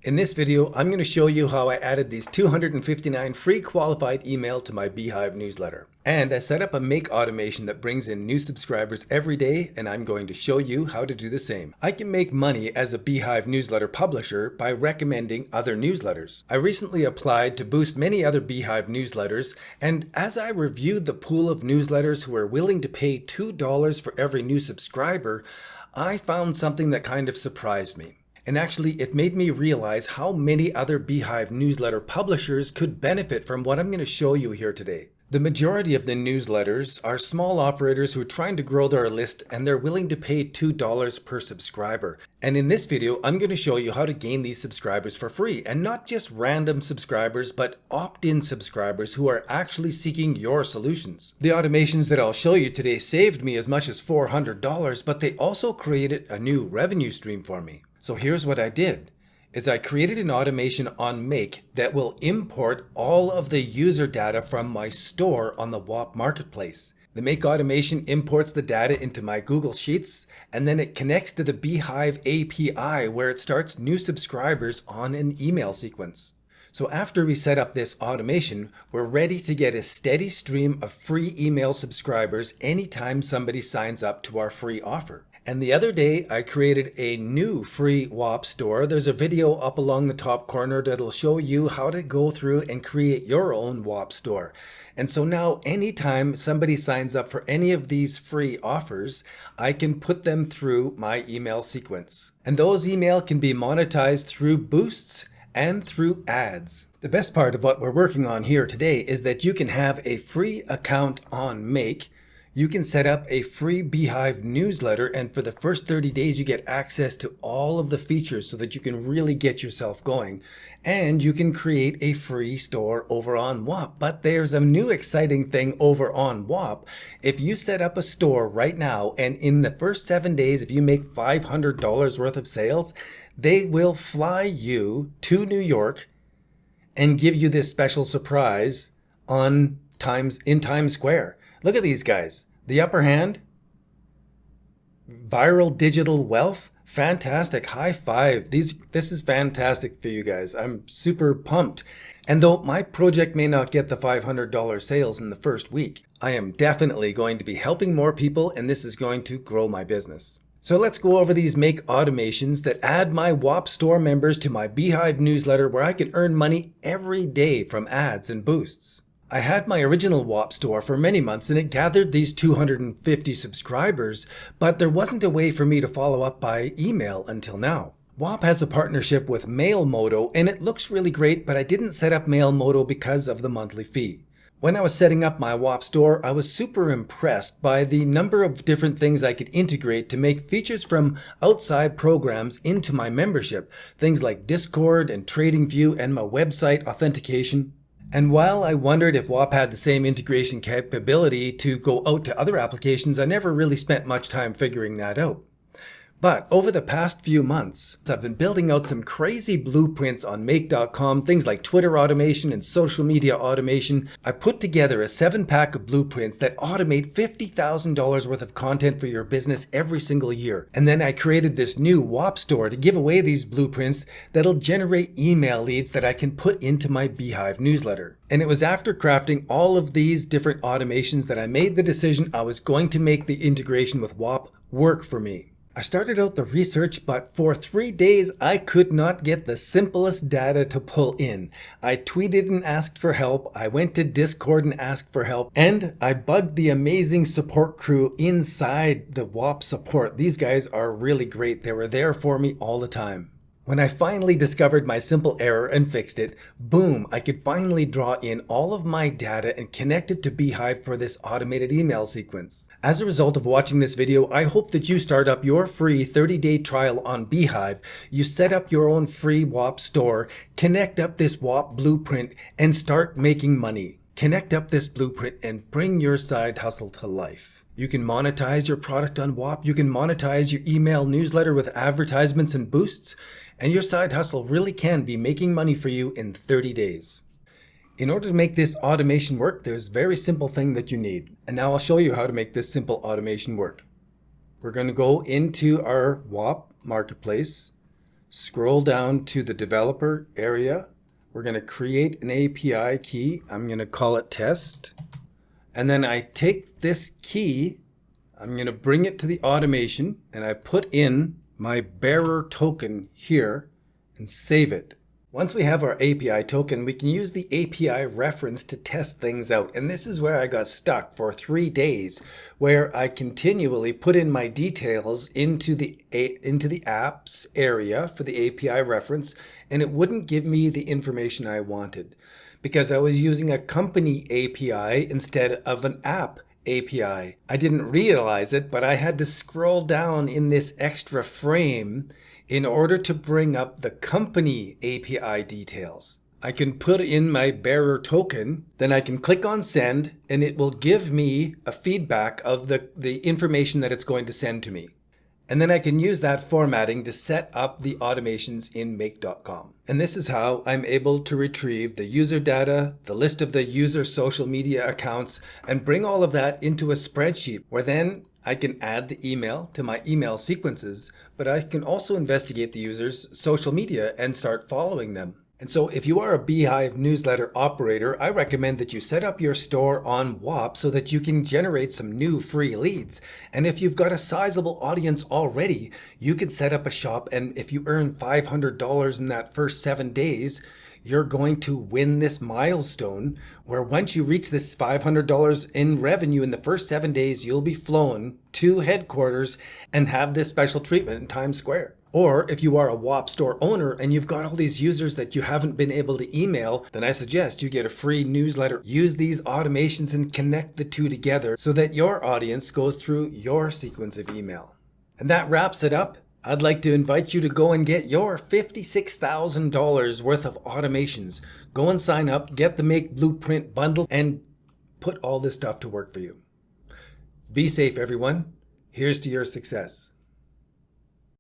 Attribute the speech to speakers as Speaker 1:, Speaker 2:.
Speaker 1: In this video, I'm going to show you how I added these 259 free qualified email to my Beehiiv newsletter. And I set up a make automation that brings in new subscribers every day, and I'm going to show you how to do the same. I can make money as a Beehiiv newsletter publisher by recommending other newsletters. I recently applied to boost many other Beehiiv newsletters, and as I reviewed the pool of newsletters who are willing to pay $2 for every new subscriber, I found something that kind of surprised me. And actually, it made me realize how many other Beehiiv newsletter publishers could benefit from what I'm going to show you here today. The majority of the newsletters are small operators who are trying to grow their list, and they're willing to pay $2 per subscriber. And in this video, I'm going to show you how to gain these subscribers for free, and not just random subscribers, but opt-in subscribers who are actually seeking your solutions. The automations that I'll show you today saved me as much as $400, but they also created a new revenue stream for me. So here's what I did, is I created an automation on Make that will import all of the user data from my store on the WHOP marketplace. The Make automation imports the data into my Google Sheets, and then it connects to the Beehiiv API where it starts new subscribers on an email sequence. So after we set up this automation, we're ready to get a steady stream of free email subscribers anytime somebody signs up to our free offer. And the other day, I created a new free WHOP store. There's a video up along the top corner that'll show you how to go through and create your own WHOP store. And so now anytime somebody signs up for any of these free offers, I can put them through my email sequence. And those email can be monetized through boosts and through ads. The best part of what we're working on here today is that you can have a free account on Make. You can set up a free Beehiiv newsletter, and for the first 30 days you get access to all of the features so that you can really get yourself going. And you can create a free store over on WHOP. But there's a new exciting thing over on WHOP. If you set up a store right now, and in the first 7 days, if you make $500 worth of sales, they will fly you to New York and give you this special surprise in Times Square. Look at these guys. The upper hand, viral digital wealth, fantastic, high five. This is fantastic for you guys. I'm super pumped. And though my project may not get the $500 sales in the first week, I am definitely going to be helping more people, and this is going to grow my business. So let's go over these Make automations that add my WHOP store members to my Beehiiv newsletter where I can earn money every day from ads and boosts. I had my original WHOP store for many months and it gathered these 250 subscribers, but there wasn't a way for me to follow up by email until now. WHOP has a partnership with Mailmodo and it looks really great, but I didn't set up Mailmodo because of the monthly fee. When I was setting up my WHOP store, I was super impressed by the number of different things I could integrate to make features from outside programs into my membership. Things like Discord and TradingView and my website authentication. And while I wondered if WHOP had the same integration capability to go out to other applications, I never really spent much time figuring that out. But over the past few months, I've been building out some crazy blueprints on Make.com, things like Twitter automation and social media automation. I put together a 7-pack of blueprints that automate $50,000 worth of content for your business every single year. And then I created this new WHOP store to give away these blueprints that'll generate email leads that I can put into my Beehiiv newsletter. And it was after crafting all of these different automations that I made the decision I was going to make the integration with WHOP work for me. I started out the research, but for 3 days I could not get the simplest data to pull in. I tweeted and asked for help, I went to Discord and asked for help, and I bugged the amazing support crew inside the WHOP support. These guys are really great. They were there for me all the time. When I finally discovered my simple error and fixed it, boom, I could finally draw in all of my data and connect it to Beehiiv for this automated email sequence. As a result of watching this video, I hope that you start up your free 30-day trial on Beehiiv, you set up your own free WHOP store, connect up this WHOP blueprint, and start making money. Connect up this blueprint and bring your side hustle to life. You can monetize your product on WHOP, you can monetize your email newsletter with advertisements and boosts, and your side hustle really can be making money for you in 30 days. In order to make this automation work, there's a very simple thing that you need. And now I'll show you how to make this simple automation work. We're going to go into our WHOP marketplace, scroll down to the developer area. We're going to create an API key. I'm going to call it test. And then I take this key, I'm going to bring it to the automation, and I put in my bearer token here and save it. Once we have our API token, we can use the API reference to test things out. And this is where I got stuck for 3 days, where I continually put in my details into the apps area for the API reference, and it wouldn't give me the information I wanted because I was using a company API instead of an app API. I didn't realize it, but I had to scroll down in this extra frame in order to bring up the company API details. I can put in my bearer token, then I can click on send, and it will give me a feedback of the information that it's going to send to me. And then I can use that formatting to set up the automations in make.com. And this is how I'm able to retrieve the user data, the list of the user social media accounts, and bring all of that into a spreadsheet where then I can add the email to my email sequences, but I can also investigate the user's social media and start following them. And so if you are a Beehiiv newsletter operator, I recommend that you set up your store on WHOP so that you can generate some new free leads. And if you've got a sizable audience already, you can set up a shop, and if you earn $500 in that first 7 days, you're going to win this milestone where once you reach this $500 in revenue in the first 7 days, you'll be flown to headquarters and have this special treatment in Times Square. Or if you are a WHOP store owner and you've got all these users that you haven't been able to email, then I suggest you get a free newsletter. Use these automations and connect the two together so that your audience goes through your sequence of email. And that wraps it up. I'd like to invite you to go and get your $56,000 worth of automations. Go and sign up, get the Make Blueprint bundle, and put all this stuff to work for you. Be safe, everyone. Here's to your success.